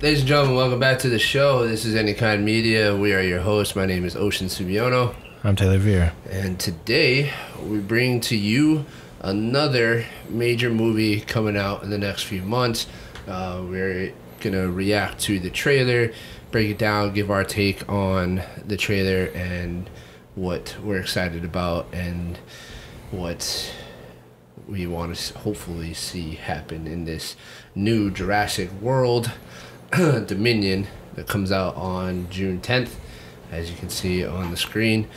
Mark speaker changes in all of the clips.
Speaker 1: Ladies and gentlemen, welcome back to the show. This is Any Kind Media. We are your hosts. My name is Ocean Subiono.
Speaker 2: I'm Taylor Veer.
Speaker 1: And today, we bring to you another major movie coming out in the next few months. We're going to react to the trailer, break it down, give our take on the trailer and what we're excited about and what we want to hopefully see happen in this new Jurassic World Dominion that comes out on June 10th, as you can see on the screen.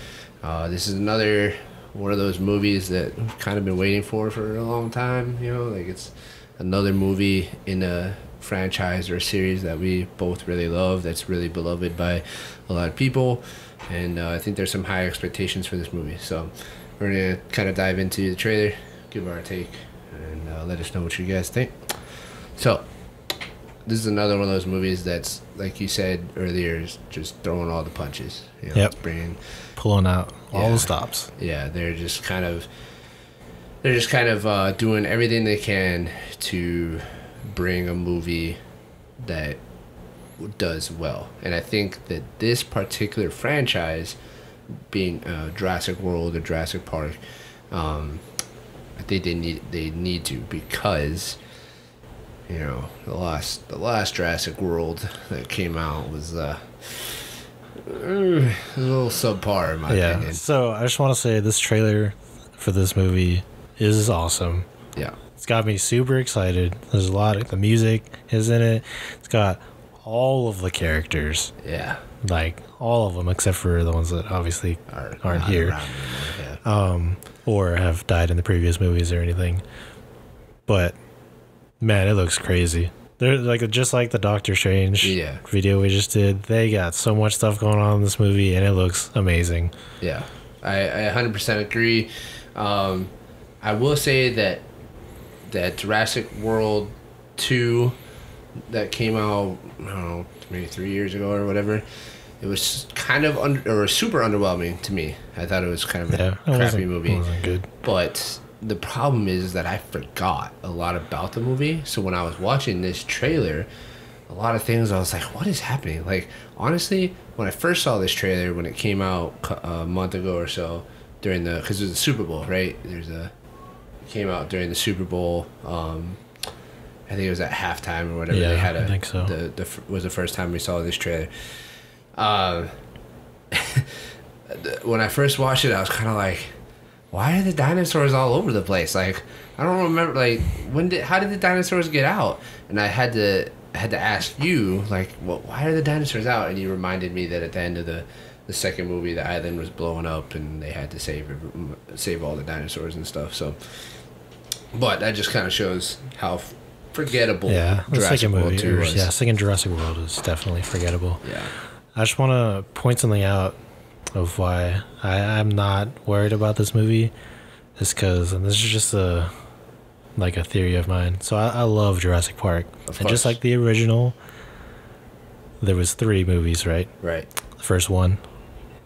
Speaker 1: This is another one of those movies that we've kind of been waiting for a long time. You know, like it's another movie in a franchise or a series that we both really love, that's really beloved by a lot of people, and I think there's some high expectations for this movie. So we're going to kind of dive into the trailer, give our take, and let us know what you guys think. So this is another one of those movies that's, like you said earlier, is just throwing all the punches. You know,
Speaker 2: yep.
Speaker 1: It's
Speaker 2: pulling out all the stops.
Speaker 1: Yeah, they're just kind of doing everything they can to bring a movie that does well. And I think that this particular franchise, being Jurassic World or Jurassic Park, I think they need to, because you know the last Jurassic World that came out was a little subpar in my opinion.
Speaker 2: So I just want to say this trailer for this movie is awesome.
Speaker 1: Yeah,
Speaker 2: it's got me super excited. There's a lot of the music is in it. It's got all of the characters.
Speaker 1: Yeah,
Speaker 2: like all of them except for the ones that obviously aren't here. Yeah. Or have died in the previous movies or anything. But man, it looks crazy. They're like just like the Doctor Strange video we just did. They got so much stuff going on in this movie, and it looks amazing. Yeah,
Speaker 1: I 100% agree. I will say that Jurassic World 2 that came out, I don't know, maybe 3 years ago or whatever, it was kind of super underwhelming to me. I thought it was kind of a crappy movie. It wasn't good. But the problem is that I forgot a lot about the movie. So when I was watching this trailer, a lot of things I was like, what is happening? Like, honestly, when I first saw this trailer, when it came out a month ago or so, because it was the Super Bowl, right? It came out during the Super Bowl. I think it was at halftime or whatever.
Speaker 2: Yeah,
Speaker 1: they had
Speaker 2: I think so.
Speaker 1: Was the first time we saw this trailer. When I first watched it, I was kind of like, why are the dinosaurs all over the place? Like, I don't remember, like, how did the dinosaurs get out? And I had to ask you, like, well, why are the dinosaurs out? And you reminded me that at the end of the second movie, the island was blowing up and they had to save all the dinosaurs and stuff. So, but that just kind of shows how forgettable Jurassic World 2 was.
Speaker 2: Yeah, second Jurassic World is definitely forgettable.
Speaker 1: Yeah.
Speaker 2: I just want to point something out of why I'm not worried about this movie. Is because, and this is just a theory of mine. So I love Jurassic Park. And just like the original, there was 3 movies, right?
Speaker 1: Right.
Speaker 2: The first one,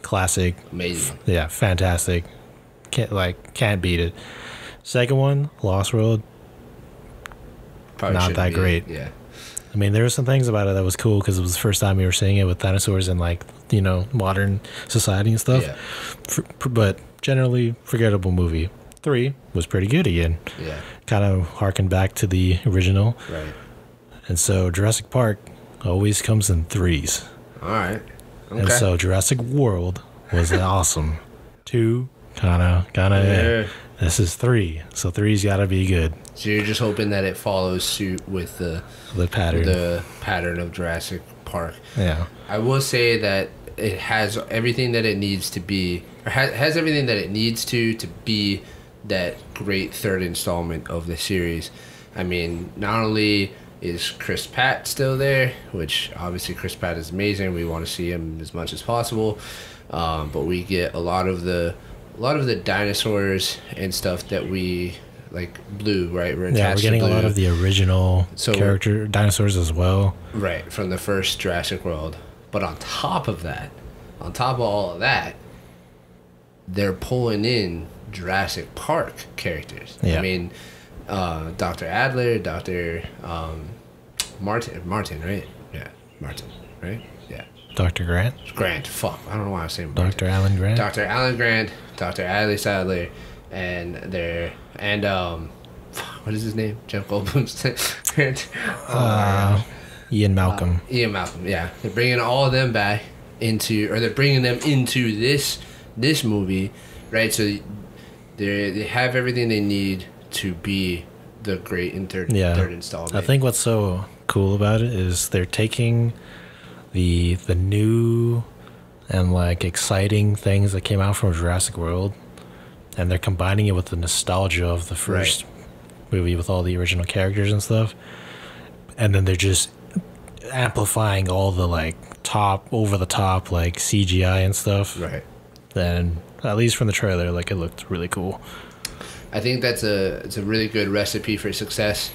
Speaker 2: classic.
Speaker 1: Amazing.
Speaker 2: Yeah, fantastic. Can't beat it. Second one, Lost World.
Speaker 1: Probably
Speaker 2: not that great.
Speaker 1: Yeah.
Speaker 2: I mean, there were some things about it that was cool because it was the first time we were seeing it with dinosaurs in, like, you know, modern society and stuff. Yeah. But generally, forgettable movie. 3 was pretty good again.
Speaker 1: Yeah.
Speaker 2: Kind of harkened back to the original.
Speaker 1: Right.
Speaker 2: And so Jurassic Park always comes in 3s.
Speaker 1: All right. Okay.
Speaker 2: And so Jurassic World was awesome. 2, kind of. Yeah. This is 3, so 3's got to be good.
Speaker 1: So you're just hoping that it follows suit with the pattern of Jurassic Park.
Speaker 2: Yeah.
Speaker 1: I will say that it has everything that it needs to be, or has everything that it needs to be that great third installment of the series. I mean, not only is Chris Pratt still there, which obviously Chris Pratt is amazing. We want to see him as much as possible, but we get a lot of the dinosaurs and stuff that we like. Blue, right? We're
Speaker 2: getting a lot of the original character dinosaurs as well,
Speaker 1: right, from the first Jurassic World. But on top of all of that, they're pulling in Jurassic Park characters. Yeah. I mean, Dr. Adler, Dr. Martin, right? Yeah, Martin, right? Yeah.
Speaker 2: Dr. Grant?
Speaker 1: Grant. Fuck. I don't know why I was saying
Speaker 2: Dr. Alan Grant?
Speaker 1: Dr. Alan Grant, Dr. Adley Sadler, and what is his name? Jeff Goldblum's
Speaker 2: Ian Malcolm.
Speaker 1: Ian Malcolm, yeah. They're bringing all of them back they're bringing them into this movie, right? So they have everything they need to be the great third installment.
Speaker 2: I think what's so cool about it is they're taking the new and like exciting things that came out from Jurassic World, and they're combining it with the nostalgia of the first movie with all the original characters and stuff, and then they're just amplifying all the like over the top like CGI and stuff.
Speaker 1: Right.
Speaker 2: Then at least from the trailer, like it looked really cool.
Speaker 1: I think it's a really good recipe for success,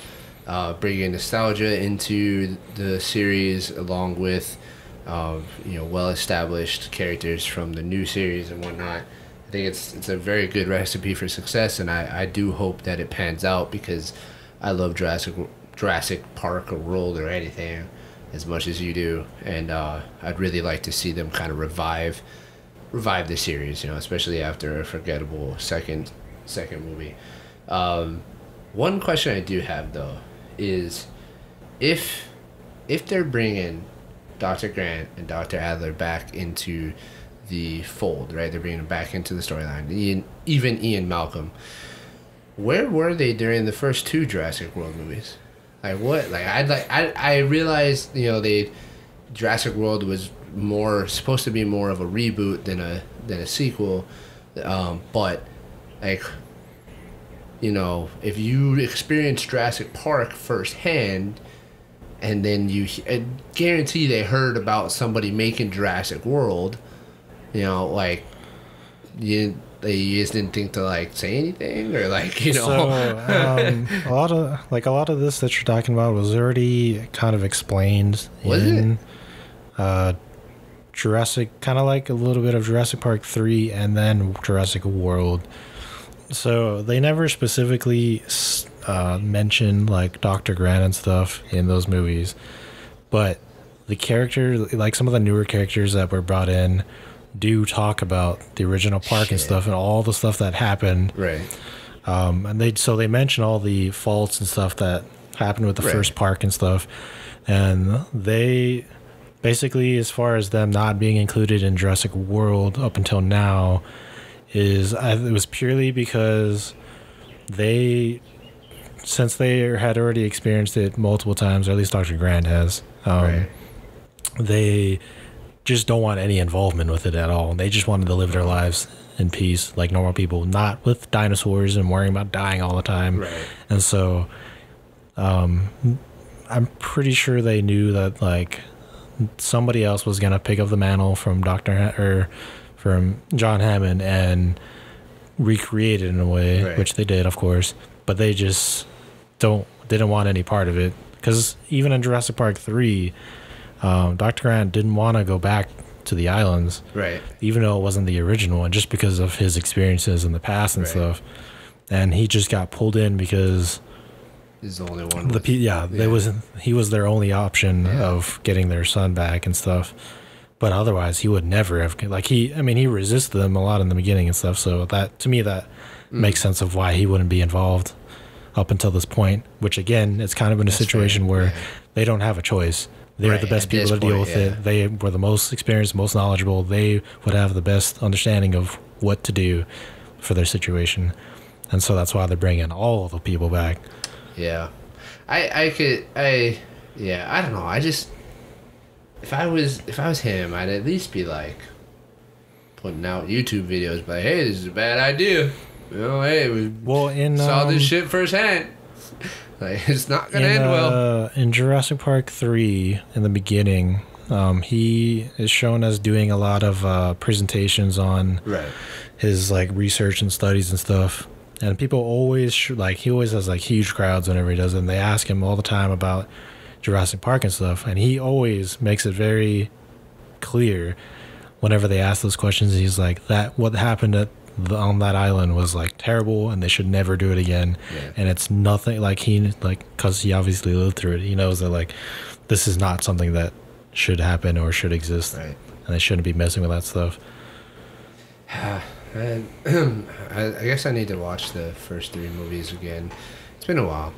Speaker 1: bringing nostalgia into the series along with well-established characters from the new series and whatnot. I think it's a very good recipe for success, and I do hope that it pans out because I love Jurassic Park or World or anything as much as you do, and I'd really like to see them kind of revive the series, especially after a forgettable second movie. One question I do have though is if they're bringing Dr. Grant and Dr. Adler back into the fold, right? They're bringing them back into the storyline. Even Ian Malcolm. Where were they during the first two Jurassic World movies? Like what? Like I realized Jurassic World was supposed to be more of a reboot than a sequel, but like if you experience Jurassic Park firsthand, and then I guarantee they heard about somebody making Jurassic World, like you just didn't think to like say anything or like
Speaker 2: So a lot of this that you're talking about was already kind of explained in Jurassic, kind of like a little bit of Jurassic Park 3 and then Jurassic World. So they never specifically mentioned like Dr. Grant and stuff in those movies, but the character, like some of the newer characters that were brought in, do talk about the original park and stuff and all the stuff that happened.
Speaker 1: Right.
Speaker 2: And they mention all the faults and stuff that happened with the first park and stuff, and they basically, as far as them not being included in Jurassic World up until now, it was purely because since they had already experienced it multiple times, or at least Dr. Grant has, they just don't want any involvement with it at all. They just wanted to live their lives in peace like normal people, not with dinosaurs and worrying about dying all the time.
Speaker 1: Right.
Speaker 2: And so I'm pretty sure they knew that like somebody else was going to pick up the mantle from from John Hammond and recreate it in a way, which they did, of course, but they just didn't want any part of it, because even in Jurassic Park 3, Dr. Grant didn't want to go back to the islands, right? Even though it wasn't the original, and just because of his experiences in the past and stuff, and he just got pulled in because
Speaker 1: he's the only one.
Speaker 2: He was their only option of getting their son back and stuff. But otherwise, he would never have he resisted them a lot in the beginning and stuff. So that, to me, that makes sense of why he wouldn't be involved up until this point. Which again, it's kind of in a situation where they don't have a choice. They're the best people to deal with it. They were the most experienced, most knowledgeable. They would have the best understanding of what to do for their situation, and so that's why they're bringing all of the people back.
Speaker 1: Yeah, I don't know. I just. If I was him, I'd at least be like putting out YouTube videos, like, "Hey, this is a bad idea. Hey, we saw this shit firsthand. Like, it's not gonna end well."
Speaker 2: In Jurassic Park 3, in the beginning, he is shown as doing a lot of presentations on his like research and studies and stuff. And people always he always has like huge crowds whenever he does it. And they ask him all the time about Jurassic Park and stuff, and he always makes it very clear whenever they ask those questions. He's like, that what happened at on that island was like terrible, and they should never do it again.
Speaker 1: Yeah.
Speaker 2: And it's nothing like because he obviously lived through it. He knows that like this is not something that should happen or should exist,
Speaker 1: Right.
Speaker 2: and they shouldn't be messing with that stuff.
Speaker 1: I guess I need to watch the first 3 movies again. It's been a while.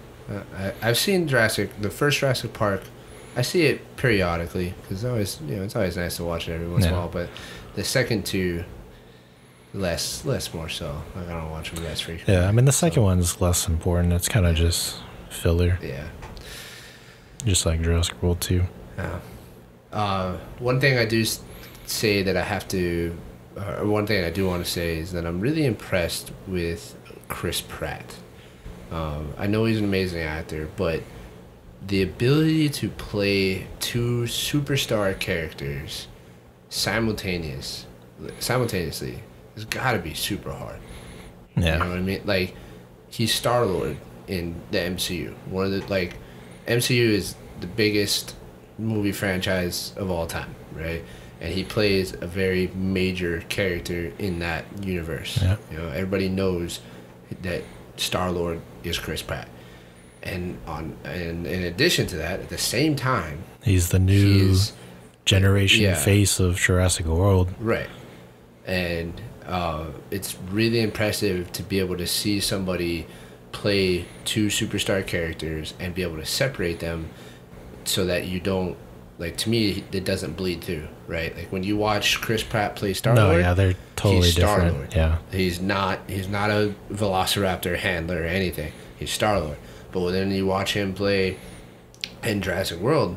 Speaker 1: I've seen the first Jurassic Park. I see it periodically because it's always nice to watch it every once in a while. But the second 2, less more so. Like I don't watch them as frequently.
Speaker 2: Yeah, I mean the second one's less important. It's kind of just filler.
Speaker 1: Yeah.
Speaker 2: Just like Jurassic World 2.
Speaker 1: Yeah. One thing I do say that I have to, or one thing I do want to say is that I'm really impressed with Chris Pratt. I know he's an amazing actor, but the ability to play 2 superstar characters simultaneously has got to be super hard.
Speaker 2: Yeah.
Speaker 1: You know what I mean? Like, he's Star-Lord in the MCU. One of the, like, MCU is the biggest movie franchise of all time, right? And he plays a very major character in that universe.
Speaker 2: Yeah.
Speaker 1: You know, everybody knows that Star-Lord is Chris Pratt. And in addition to that, at the same time,
Speaker 2: he's the new generation face of Jurassic World.
Speaker 1: Right. And it's really impressive to be able to see somebody play 2 superstar characters and be able to separate them so that you don't, like, to me, it doesn't bleed through, right? Like, when you watch Chris Pratt play Star-Lord,
Speaker 2: no, yeah, they're totally
Speaker 1: he's
Speaker 2: different.
Speaker 1: Star-Lord.
Speaker 2: Yeah.
Speaker 1: He's not a Velociraptor handler or anything. He's Star-Lord. But then you watch him play in Jurassic World,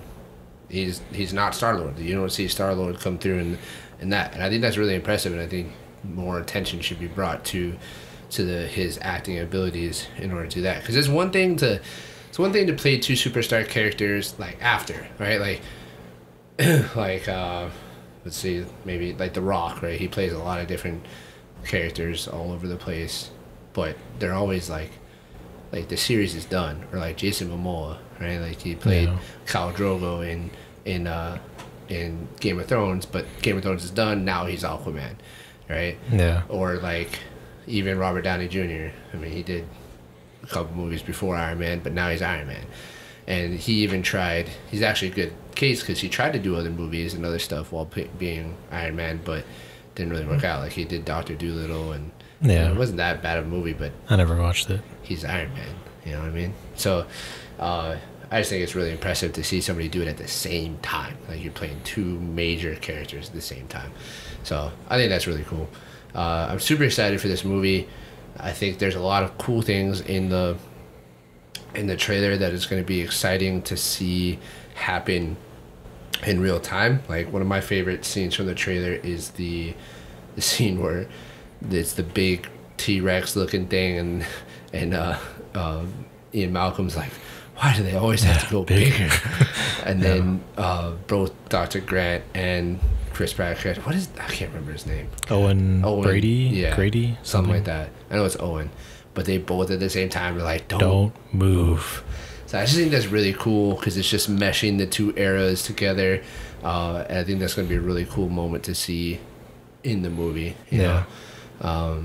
Speaker 1: he's not Star-Lord. You don't see Star-Lord come through in that. And I think that's really impressive, and I think more attention should be brought to his acting abilities in order to do that. Because it's one thing to play 2 superstar characters like after, right? Like let's see, maybe like The Rock, right? He plays a lot of different characters all over the place, but they're always like the series is done. Or like Jason Momoa, right? Like he played Khal Drogo in Game of Thrones, but Game of Thrones is done, now he's Aquaman, right?
Speaker 2: Yeah.
Speaker 1: Or like even Robert Downey Jr. I mean, he did a couple movies before Iron Man, but now he's Iron Man. And he even tried, he's actually a good case because he tried to do other movies and other stuff while being Iron Man, but didn't really work out. Like he did Dr. Dolittle, and it wasn't that bad of a movie, but
Speaker 2: I never watched it.
Speaker 1: He's Iron Man, you know what I mean? So I just think it's really impressive to see somebody do it at the same time. Like you're playing 2 major characters at the same time. So I think that's really cool. I'm super excited for this movie. I think there's a lot of cool things in the trailer that is going to be exciting to see happen in real time. Like one of my favorite scenes from the trailer is the scene where it's the big T-Rex looking thing, and Ian Malcolm's like, why do they always have to go bigger? And then both Dr. Grant and Chris Pratt, I can't remember his name.
Speaker 2: Owen Brady?
Speaker 1: Yeah.
Speaker 2: Grady?
Speaker 1: Something like that. I know it's Owen. But they both at the same time were like,
Speaker 2: don't move.
Speaker 1: So I just think that's really cool because it's just meshing the 2 eras together. And I think that's going to be a really cool moment to see in the movie. You know? I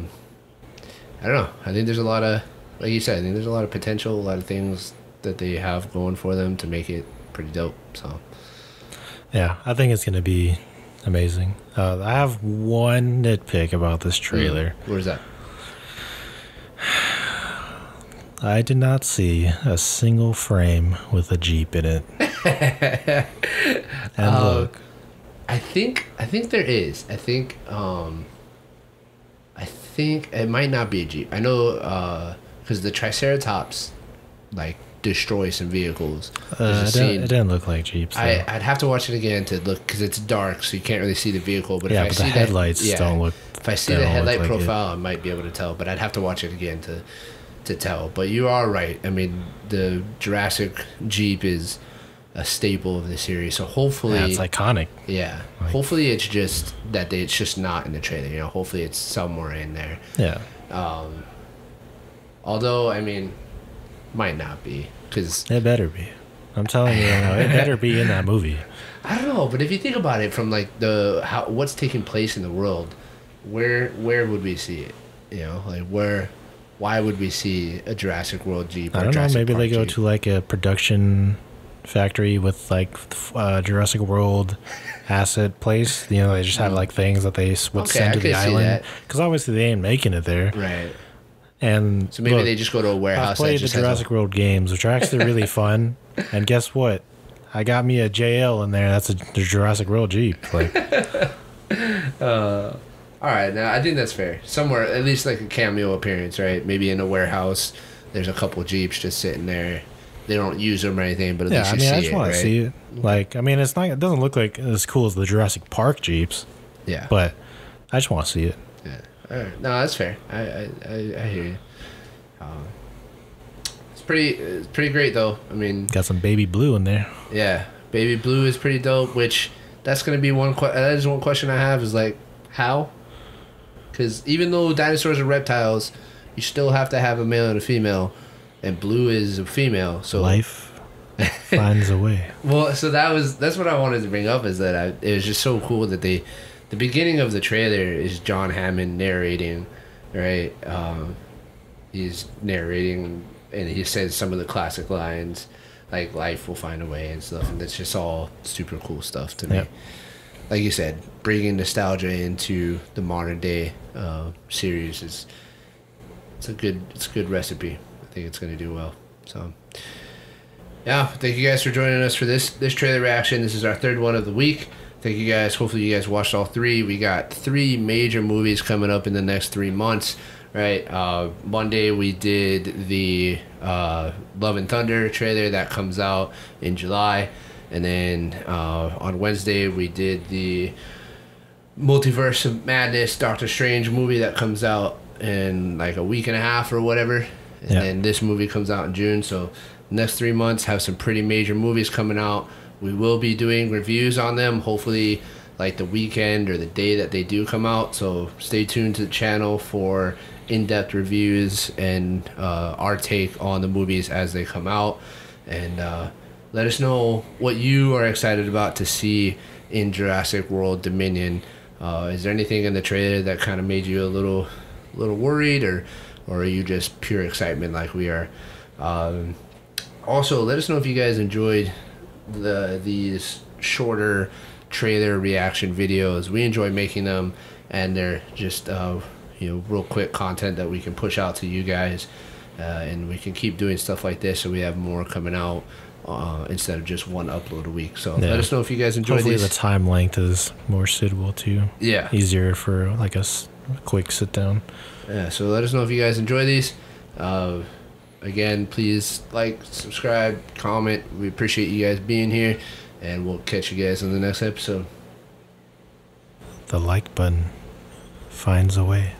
Speaker 1: don't know. I think there's a lot of, like you said, I think there's a lot of potential, a lot of things that they have going for them to make it pretty dope. So
Speaker 2: yeah, I think it's going to be amazing. I have one nitpick about this trailer.
Speaker 1: Where's that?
Speaker 2: I did not see a single frame with a Jeep in it. And look,
Speaker 1: I think there is. I think it might not be a Jeep. I know because the Triceratops like destroy some vehicles.
Speaker 2: It didn't look like Jeeps.
Speaker 1: I'd have to watch it again to look because it's dark, so you can't really see the vehicle. But
Speaker 2: yeah,
Speaker 1: if I
Speaker 2: but
Speaker 1: see
Speaker 2: the headlights don't look.
Speaker 1: If I see the headlight profile, I might be able to tell. But I'd have to watch it again to tell. But you are right. I mean, the Jurassic Jeep is a staple of the series, so hopefully
Speaker 2: it's iconic.
Speaker 1: Yeah, hopefully it's just that it's just not in the trailer. You know, hopefully it's somewhere in there.
Speaker 2: Yeah.
Speaker 1: Although I mean, might not be because
Speaker 2: it better be. I'm telling you, it better be in that movie.
Speaker 1: I don't know, but if you think about it from like what's taking place in the world, where would we see it? You know, like why would we see a Jurassic World Jeep? Or
Speaker 2: I don't know.
Speaker 1: Jurassic
Speaker 2: Maybe
Speaker 1: Park
Speaker 2: they go
Speaker 1: Jeep?
Speaker 2: to like a production factory with like Jurassic World asset place. You know, they just have like things that they would send to the island. Because obviously they ain't making it there.
Speaker 1: Right.
Speaker 2: And
Speaker 1: so maybe
Speaker 2: look,
Speaker 1: they just go to a warehouse.
Speaker 2: I've played the Jurassic World games, which are actually really fun. And guess what? I got me a JL in there. That's the Jurassic World Jeep. Like,
Speaker 1: all right, now I think that's fair. Somewhere, at least like a cameo appearance, right? Maybe in a warehouse, there's a couple Jeeps just sitting there. They don't use them or anything, but at least you see it,
Speaker 2: I just want to see it. Like, I mean, it's not. It doesn't look like as cool as the Jurassic Park Jeeps.
Speaker 1: Yeah,
Speaker 2: but I just want to see it.
Speaker 1: Yeah, all right. No, that's fair. I hear you. It's pretty great though. I mean,
Speaker 2: got some baby blue in there.
Speaker 1: Yeah, baby blue is pretty dope. Which that's gonna be that is one question I have is like how. Because even though dinosaurs are reptiles, you still have to have a male and a female, and Blue is a female. So
Speaker 2: life finds a way.
Speaker 1: Well, so that's what I wanted to bring up is that it was just so cool that the beginning of the trailer is John Hammond narrating, right? He's narrating and he says some of the classic lines, like "Life will find a way" and stuff, and it's just all super cool stuff to me. Like you said, bringing nostalgia into the modern day series it's a good recipe. I think it's going to do well. So, yeah, thank you guys for joining us for this trailer reaction. This is our third one of the week. Thank you guys. Hopefully you guys watched all three. We got 3 major movies coming up in the next 3 months. Right, Monday we did the Love and Thunder trailer that comes out in July. And then on Wednesday, we did the Multiverse of Madness Doctor Strange movie that comes out in like a week and a half or whatever. And then this movie comes out in June. So next 3 months have some pretty major movies coming out. We will be doing reviews on them, hopefully like the weekend or the day that they do come out. So stay tuned to the channel for in-depth reviews and our take on the movies as they come out. And let us know what you are excited about to see in Jurassic World Dominion. Is there anything in the trailer that kind of made you a little worried, or are you just pure excitement like we are? Also, let us know if you guys enjoyed these shorter trailer reaction videos. We enjoy making them, and they're just real quick content that we can push out to you guys, and we can keep doing stuff like this so we have more coming out. Instead of just one upload a week. So let us know if you guys enjoy
Speaker 2: Hopefully
Speaker 1: these.
Speaker 2: the time length is more suitable too.
Speaker 1: Yeah.
Speaker 2: Easier for like a quick sit down.
Speaker 1: Yeah, so let us know if you guys enjoy these. Again, please like, subscribe, comment. We appreciate you guys being here, and we'll catch you guys in the next episode.
Speaker 2: The like button finds a way.